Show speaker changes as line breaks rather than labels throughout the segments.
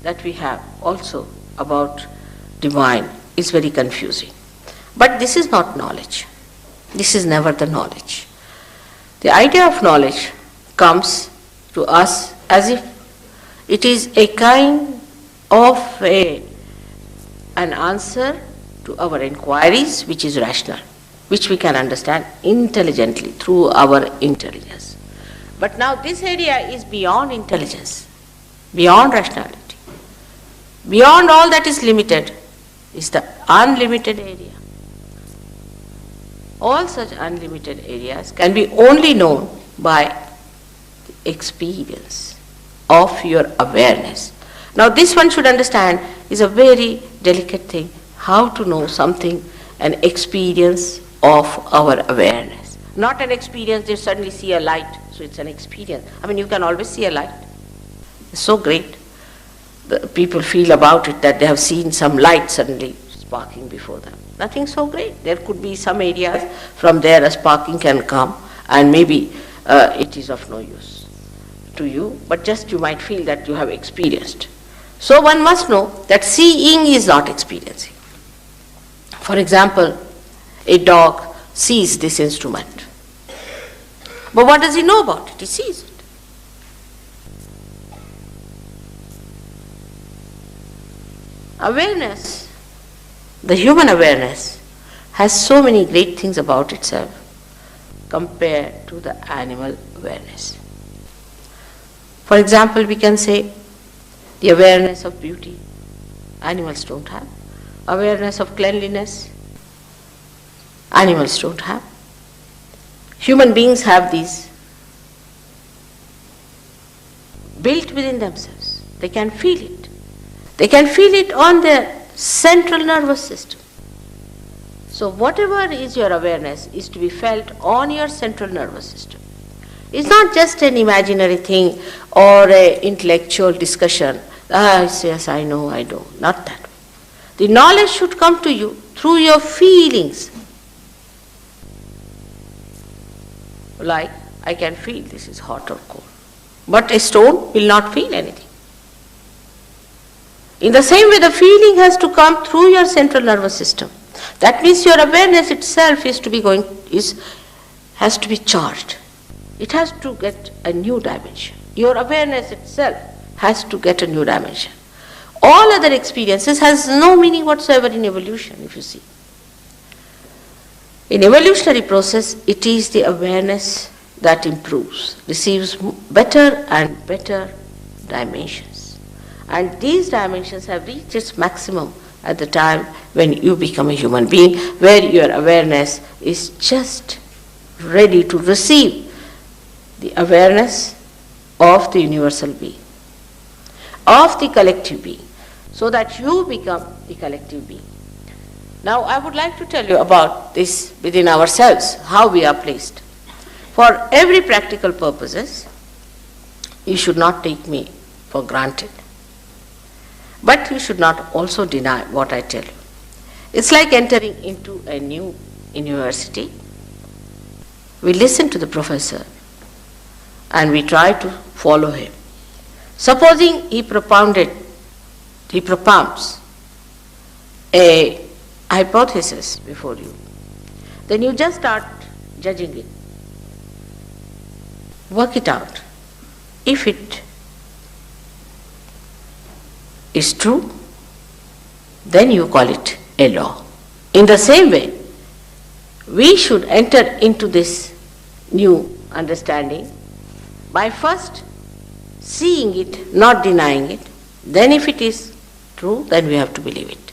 that we have also about divine is very confusing. But this is not knowledge. This is never the knowledge. The idea of knowledge comes to us as if it is a kind of an answer to our inquiries which is rational, which we can understand intelligently through our intelligence. But now this area is beyond intelligence, beyond rationality. Beyond all that is limited is the unlimited area. All such unlimited areas can be only known by the experience of your awareness. Now this one should understand is a very delicate thing, how to know something, an experience of our awareness. Not an experience, they suddenly see a light, so it's an experience. I mean, you can always see a light. It's so great. The people feel about it that they have seen some light suddenly sparking before them. Nothing so great. There could be some areas from there a sparking can come, and maybe it is of no use to you, but just you might feel that you have experienced. So one must know that seeing is not experiencing. For example, a dog sees this instrument. But what does he know about it? He sees it. Awareness, the human awareness, has so many great things about itself compared to the animal awareness. For example, we can say the awareness of beauty, animals don't have. Awareness of cleanliness, animals don't have. Human beings have these built within themselves. They can feel it. They can feel it on their central nervous system. So whatever is your awareness is to be felt on your central nervous system. It's not just an imaginary thing or an intellectual discussion. Yes, I know, I know. Not that way. The knowledge should come to you through your feelings. Like, I can feel this is hot or cold. But a stone will not feel anything. In the same way, the feeling has to come through your central nervous system. That means your awareness itself has to be charged. It has to get a new dimension. Your awareness itself has to get a new dimension. All other experiences has no meaning whatsoever in evolution, if you see. In evolutionary process, it is the awareness that improves, receives better and better dimensions. And these dimensions have reached its maximum at the time when you become a human being, where your awareness is just ready to receive the awareness of the universal being, of the collective being, so that you become the collective being. Now I would like to tell you about this within ourselves, how we are placed. For every practical purposes, you should not take me for granted. But you should not also deny what I tell you. It's like entering into a new university. We listen to the professor and we try to follow him. Supposing he propounds a hypothesis before you, then you just start judging it. Work it out. If it is true, then you call it a law. In the same way, we should enter into this new understanding by first seeing it, not denying it. Then if it is true, then we have to believe it.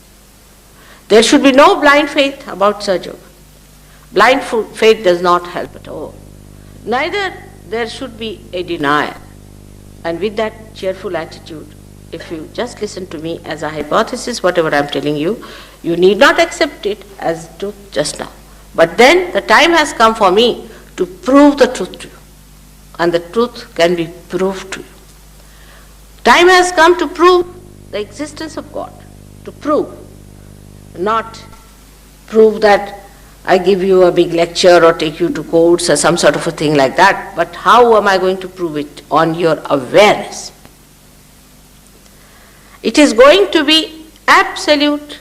There should be no blind faith about Sahaja Yoga. Blind faith does not help at all. Neither there should be a denial. And with that cheerful attitude, if you just listen to me as a hypothesis, whatever I am telling you, you need not accept it as truth just now. But then the time has come for me to prove the truth to you. And the truth can be proved to you. Time has come to prove the existence of God. To prove. Not prove that I give you a big lecture or take you to courts or some sort of a thing like that. But how am I going to prove it? On your awareness. It is going to be absolute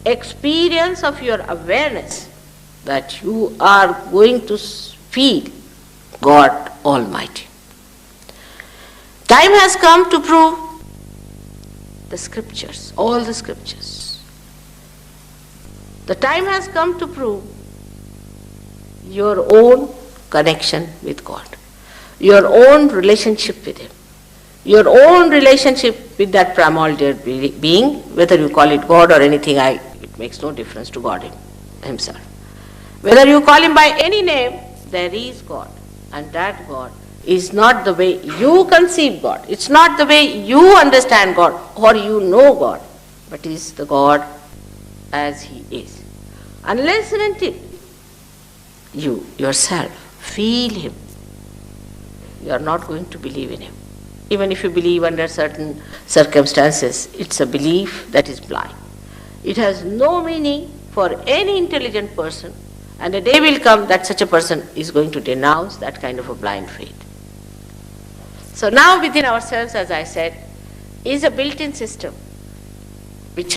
experience of your awareness that you are going to feel God Almighty. Time has come to prove the scriptures, all the scriptures. The time has come to prove your own connection with God, your own relationship with Him, your own relationship with that primordial being, whether you call it God or anything, it makes no difference to God Himself. Whether you call Him by any name, there is God, and that God is not the way you conceive God. It's not the way you understand God or you know God, but is the God as He is. Unless and until you yourself feel Him, you are not going to believe in Him. Even if you believe under certain circumstances, it's a belief that is blind. It has no meaning for any intelligent person, and a day will come that such a person is going to denounce that kind of a blind faith. So now within ourselves, as I said, is a built-in system